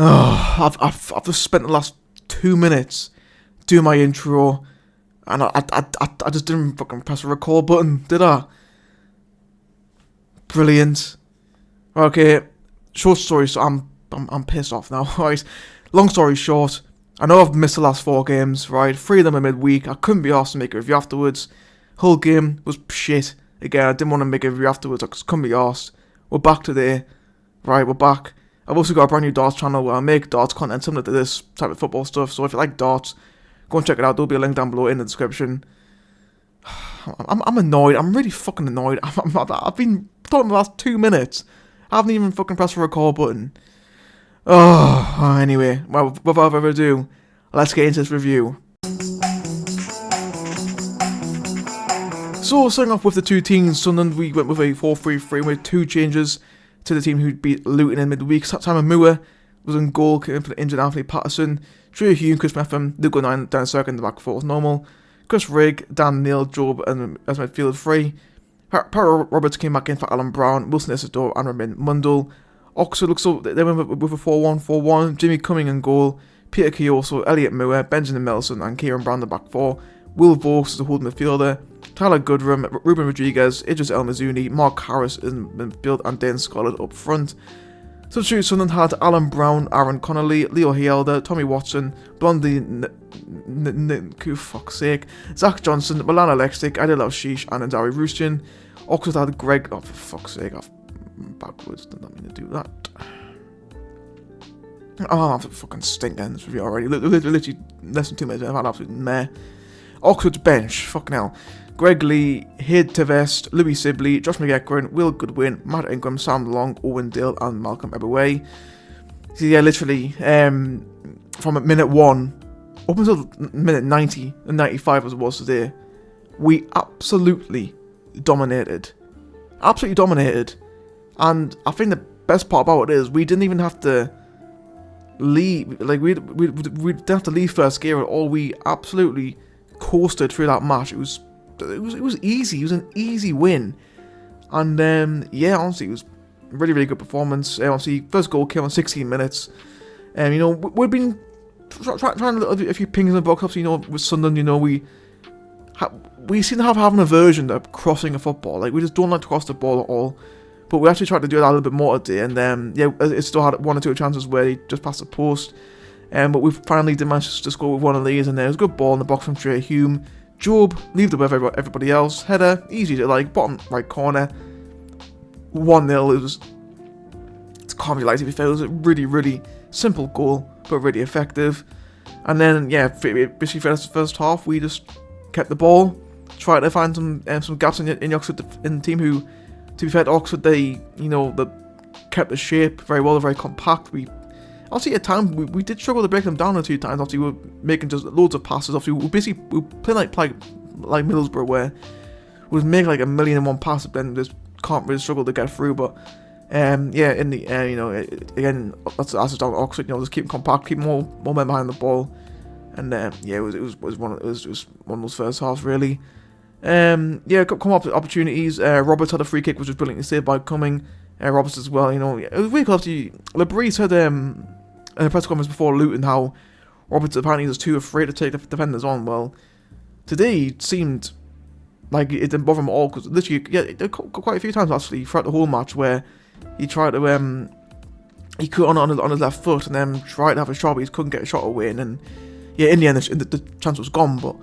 Oh, I've just spent the last 2 minutes doing my intro, and I just didn't fucking press the record button, did I? Brilliant. Okay, short story. So I'm pissed off now. Right, long story short, I know I've missed the last 4 games. Right, 3 of them are midweek. I couldn't be asked to make a review afterwards. Whole game was shit. Again, I didn't want to make a review afterwards. I just couldn't be asked. We're back today. Right, we're back. I've also got a brand new darts channel where I make darts content similar to this type of football stuff. So if you like darts, go and check it out. There'll be a link down below in the description. I'm annoyed. I'm really fucking annoyed. I've been talking the last 2 minutes. I haven't even fucking pressed the record button. Anyway, well, without further ado, let's get into this review. So, starting off with the two teams, Sunderland, we went with a 4-3-3 with 2 changes to the team who beat Luton in midweek. Simon Moore was in goal, came in for the injured Anthony Patterson. Drew Hume, Chris Metham, Luke 9 down circle in the back 4 was normal. Chris Rigg, Dan Neil, Jobe and as midfield 3. Para Roberts came back in for Alan Brown, Wilson Isidor and Ramin Mundell. Oxford looks so they went with a 4-1-4-1. Jimmy Cumming in goal, Peter Kioso, Elliot Moore, Benjamin Melson and Kieran Brown in the back 4. Will Vokes is a holding midfielder. Tyler Goodrum, Ruben Rodriguez, Idris El Mazouni, Mark Harris in midfield and Dan Scarlett up front. Substitute Sunderland had Alan Brown, Aaron Connolly, Leo Hielder, Tommy Watson, Blondie fuck's sake, Zach Johnson, Milan Alexic, Adil Al-Shish and Ndari Rustian. Oxford had Greg, for fuck's sake, I've backwards, did not mean to do that. I'm fucking stinking this review already, literally less than 2 minutes, I've had absolute meh. Oxford's bench, fucking hell. Greg Lee, Hid Tevest, Louis Sibley, Josh McEachran, Will Goodwin, Matt Ingram, Sam Long, Owen Dale and Malcolm Eberway. So yeah, literally, from minute 1 up until minute 90 and 95 as it was today, we absolutely dominated. Absolutely dominated. And I think the best part about it is we didn't even have to leave, like we didn't have to leave first gear at all. We absolutely coasted through that match. It was easy. It was an easy win, and yeah, honestly, it was a really good performance. Obviously, first goal came on 16 minutes, and you know we've been trying a few pings in the box. Obviously, you know, with Sunderland, you know, we seem to have an aversion to crossing a football. Like we just don't like to cross the ball at all. But we actually tried to do that a little bit more today, and yeah, it still had 1 or 2 chances where he just passed the post. But we finally did manage to score with one of these, and there was a good ball in the box from Trey Hume. Jobe, leave it with everybody else. Header, easy to like, bottom right corner. 1-0, it was, it's can't be like to be fair, it was a really simple goal, but really effective. And then, yeah, basically for the first half, we just kept the ball, tried to find some gaps in Oxford in the team who, to be fair to Oxford, they kept the shape very well, very compact. Obviously, at times, we did struggle to break them down a few times. Obviously, we were making just loads of passes. Obviously, we were playing like Middlesbrough, where we was making like 1,000,001 passes, but then just can't really struggle to get through. But yeah, in the you know, again, that's just down to Oxford. You know, just keep compact, keep more men behind the ball, and yeah, it was one of those first halves really. Yeah, come up opportunities. Roberts had a free kick, which was brilliantly saved by Cumming. Roberts as well. You know, it was really close. LeBrie said in a press conference before Luton how Roberts apparently was too afraid to take the defenders on. Well, today it seemed like it didn't bother him at all, because literally, yeah, quite a few times actually throughout the whole match where he tried to he cut on his left foot and then tried to have a shot, but he couldn't get a shot away, and then yeah, in the end the chance was gone. But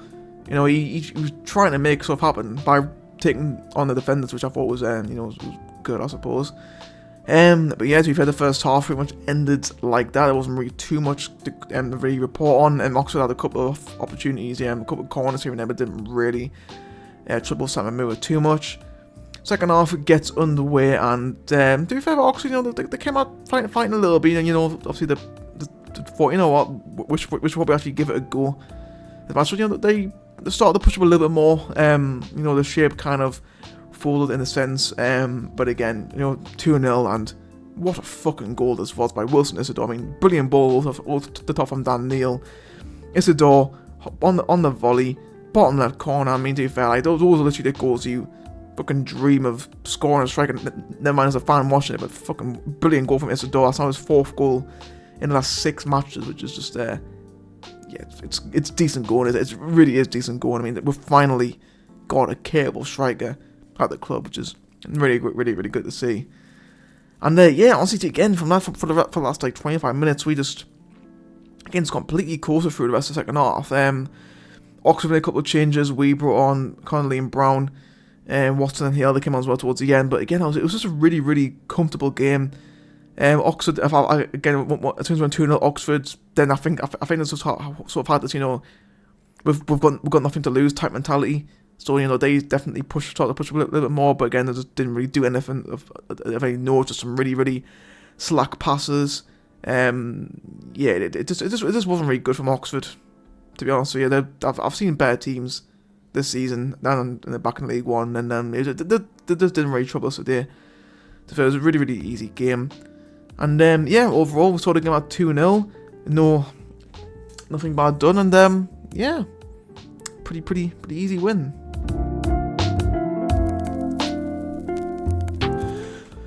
you know, he was trying to make stuff happen by taking on the defenders, which I thought was was good, I suppose. But yeah, to be fair, the first half pretty much ended like that. There wasn't really too much to really report on. And Oxford had a couple of opportunities, a couple of corners here and there, but didn't really trouble Simon Moore too much. Second half gets underway, and to be fair, Oxford, you know, they came out fighting a little bit, and you know, obviously they thought, you know what, which will probably actually give it a go. But you know, they started to push up a little bit more. You know, the shape kind of folded in a sense, but again, you know, 2-0, and what a fucking goal this was by Wilson Isidor. I mean, brilliant ball off the top from Dan Neil. Isidor on the volley, bottom left corner. I mean, to be fair, like, those are literally the goals you fucking dream of scoring and striking. Never mind as a fan watching it, but fucking brilliant goal from Isidor. That's now his 4th goal in the last 6 matches, which is just it's decent going. It really is decent going. I mean, we've finally got a capable striker at the club, which is really good to see. And honestly, again, from that for the last like 25 minutes, we just completely coasted through the rest of the second half. Oxford made a couple of changes. We brought on Connolly and Brown, and Watson and Hill. They came on as well towards the end. But again, it was just a really comfortable game. Oxford, as soon as we went 2-0 Oxford, then I think it's just sort of had this, we've got nothing to lose type mentality. So they definitely started to push a little bit more, but again they just didn't really do anything of any note. Just some really slack passes. It just wasn't really good from Oxford, to be honest with you. I've seen better teams this season down in the back in League One, and they just didn't really trouble us today. So it was a really easy game. And overall we started the game at 2-0. Nothing bad done, and pretty easy win.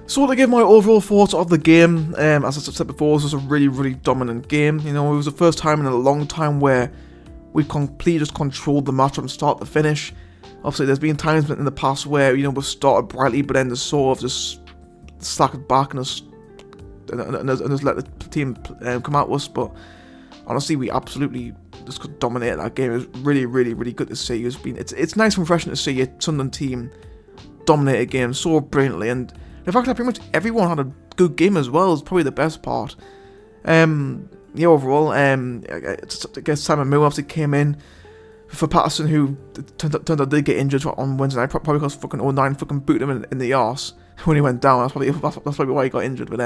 So to give my overall thoughts of the game, as I said before, this was a really dominant game. It was the first time in a long time where we completely just controlled the match from start to finish. Obviously, there's been times in the past where we've started brightly, but then just sort of just slacked back and just let the team come at us. But honestly, we absolutely just dominated that game. It was really good to see. It's nice and refreshing to see a Sunderland team dominate a game so brilliantly, and the fact that pretty much everyone had a good game as well is probably the best part. Overall, I guess Simon Moore obviously came in for Patterson, who turned out did get injured on Wednesday night, probably because fucking 09 fucking booted him in the arse when he went down. That's probably why he got injured. But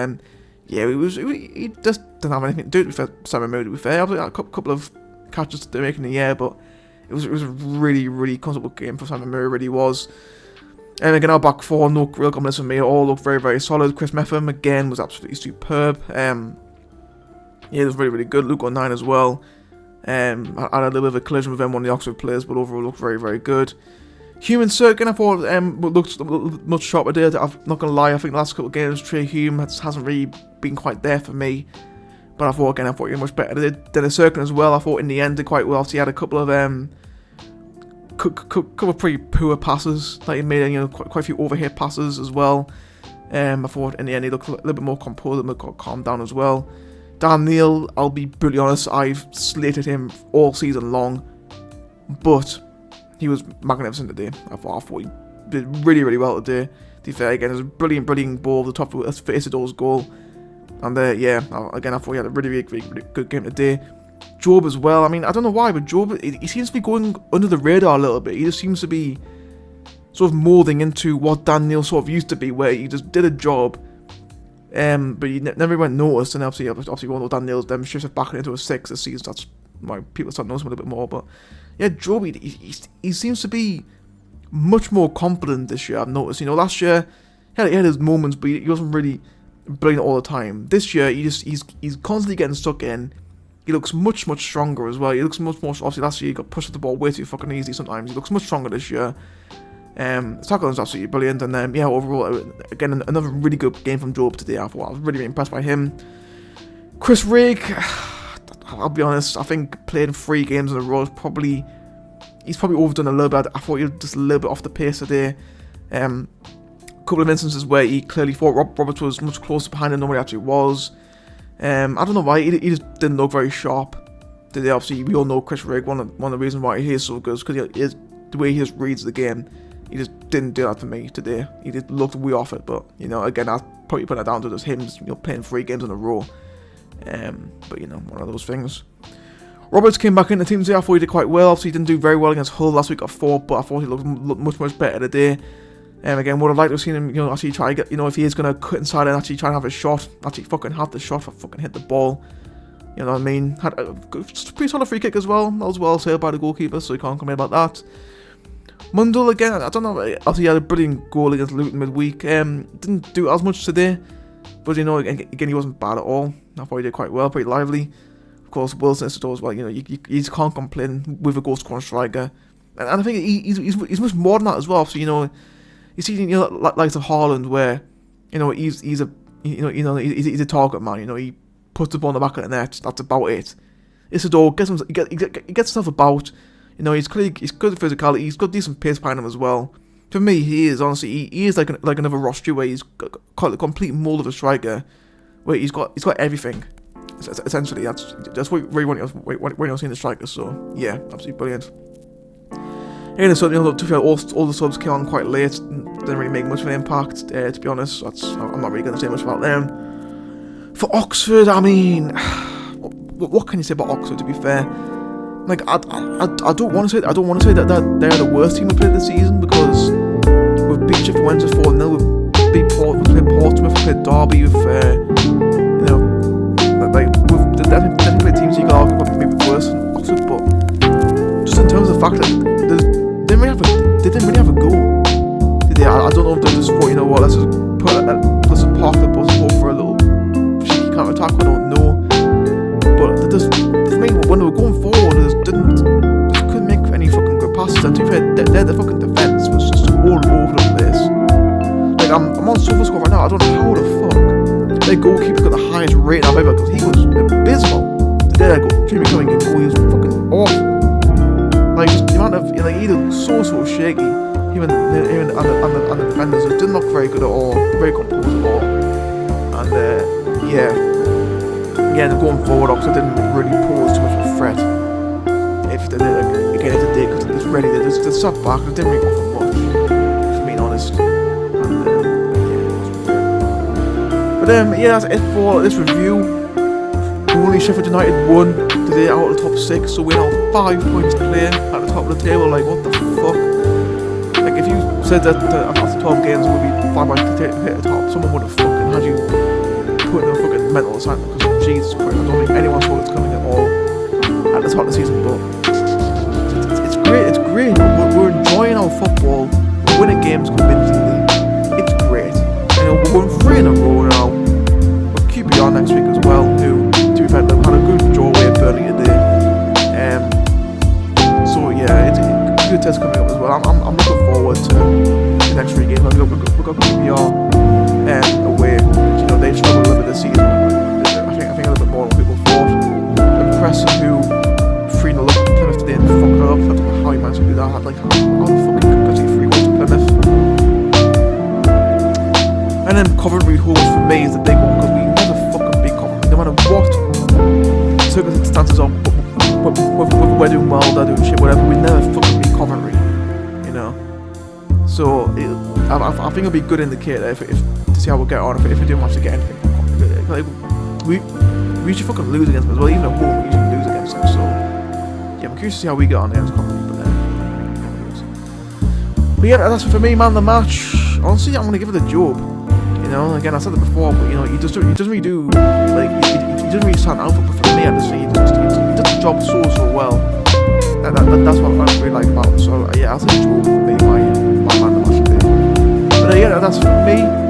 he just didn't have anything to do with Simon Moore, to be fair. Obviously, had a couple of catches to make in the air, but it was a really comfortable game for Simon Moore. It really was. And again, our back four, no real comments from me, all looked very solid. Chris Metham, again, was absolutely superb. It was really good. Luke on 9 as well. I had a little bit of a collision with one of the Oxford players, but overall looked very good. Hume and Sirkin, I thought looked much sharper there. I'm not going to lie, I think the last couple of games, Trey Hume hasn't really been quite there for me. But I thought he was much better than Sirkin as well. I thought in the end did quite well. So he had a couple of couple of pretty poor passes that he made, quite a few overhit passes as well. I thought in the end he looked a little bit more composed and got calmed down as well. Dan Neil, I'll be brutally honest, I've slated him all season long, but he was magnificent today. I thought he did really well today. To be fair, again, it was a brilliant ball, the top for Isidor's goal. And again, I thought he had a really good game today. Jobe as well. I mean, I don't know why, but Jobe, he seems to be going under the radar a little bit. He just seems to be sort of moulding into what Dan Neil sort of used to be, where he just did a job, but he never went noticed. And obviously, we all know Dan Neil's shifted back into a 6 this season. That's why people start noticing him a little bit more. But Jobe, he seems to be much more confident this year. I've noticed. Last year he had his moments, but he wasn't really brilliant all the time. This year, he's constantly getting stuck in. He looks much stronger as well. He looks much more. Obviously, last year he got pushed at the ball way too fucking easy sometimes. He looks much stronger this year. Tackling is absolutely brilliant, and overall, again, another really good game from Jobe today. I was really impressed by him. Chris Rigg, I'll be honest, I think playing 3 games in a row he's probably overdone a little bit. I thought he was just a little bit off the pace today. Couple of instances where he clearly thought Roberts was much closer behind him than what he actually was. I don't know why, he just didn't look very sharp today. Obviously, we all know Chris Rigg, one of the reasons why he is so good is because the way he just reads the game. He just didn't do that for me today. He just looked way off it, but, again, I'll probably put that down to just him playing 3 games in a row. But, one of those things. Roberts came back in the team today. I thought he did quite well. Obviously, he didn't do very well against Hull last week at 4, but I thought he looked much better today. Again, would have liked to have seen him, actually try to get, if he is going to cut inside and actually try and have a shot, actually fucking have the shot, fucking hit the ball. You know what I mean? Had a pretty solid free kick as well. That was well saved by the goalkeeper, so you can't complain about that. Mundell, again, I don't know, obviously he had a brilliant goal against Luton midweek. Didn't do as much today, but, again, he wasn't bad at all. I thought he did quite well, pretty lively. Of course, Wilson Isidor as well, you just can't complain with a goal-scoring striker. And I think he's much more than that as well, so, you see, like of Haaland, where he's a target man. He puts the ball in the back of the net. That's about it. Isidor gets himself about. You know, he's good at physicality. He's got decent pace behind him as well. For me, he is honestly he is like another Rostri, where he's got the complete mold of a striker, where he's got everything. Essentially, that's what you really want when you're seeing the striker. So yeah, absolutely brilliant. Yeah, so all the subs came on quite late. Didn't really make much of an impact. To be honest, I'm not really going to say much about them. For Oxford, I mean, what can you say about Oxford? To be fair, like I don't want to say that they're the worst team we played this season, because we've beat Sheffield Wednesday 4-0, we've played Portsmouth, we've played Derby, we've you know, like we've definitely teams you can argue probably maybe worse than Oxford, but just in terms of the fact that they didn't really have a goal, did they? I don't know if they just thought, you know what, let's just park the bus and go for a little cheeky counter attack. I don't know, but for me, when they were going forward, they couldn't make any fucking good passes. And to be fair, their fucking defense was just all over the place. Like I'm on SofaScore right now. I don't know how the fuck their goalkeeper got the highest rating I've ever, because he was abysmal. Today, Jamie Cumming, he was fucking awful. Like just the amount of he looked so shaky. Even on the defenders, it didn't look very good at all, very composed at all. And again, going forward, Oxford didn't really pose too much of a threat. If they did, because it was ready, they sat back, they didn't really offer much, if I'm being honest. That's it for this review. Only Sheffield United won today out of the top 6, so we're now 5 points clear at the top of the table. Like, what the fuck? Like, if you said that after 12 games we'll be 5 points to hit the top, someone would have fucking had you put in a fucking mental assignment, because Jesus Christ, I don't think anyone saw it's coming at all at the top of the season. But it's great. We're enjoying our football, we're winning games convincingly. It's great. We're going 3 in a row now. We'll keep you on next week as well, who, to be fair, they've had a good draw away at Burnley today. So yeah, it's a good test coming up as well. I'm looking forward to the next 3 games. We've got QPR away. You know, they've struggled a little bit this season. I think a little bit more than people thought. Impressive who 3-0 up to Plymouth today and fucked it up. I don't know how he managed to do that. How the fuck could he 3 goals to Plymouth? And then Coventry home for me is the big one, because we never fucking beat Coventry, no matter what circumstances are. We're doing well, they're doing shit, whatever. We never fucking beat Coventry, you know. So I think it'll be a good indicator if to see how we'll get on if we do manage to get anything from Coventry. Like, we usually fucking lose against them as well, even at home we usually lose against them. So yeah, I'm curious to see how we get on against Coventry. But yeah, that's for me, man. The match, honestly, I'm gonna give it a Jobe. You know, again, I said it before, but you know, he doesn't really do, like, he doesn't really stand out, but for me, I just think he does the job so well. That's what I really like about him. So yeah, I'll say Jobe for me, my man the match today. But yeah, that's for me.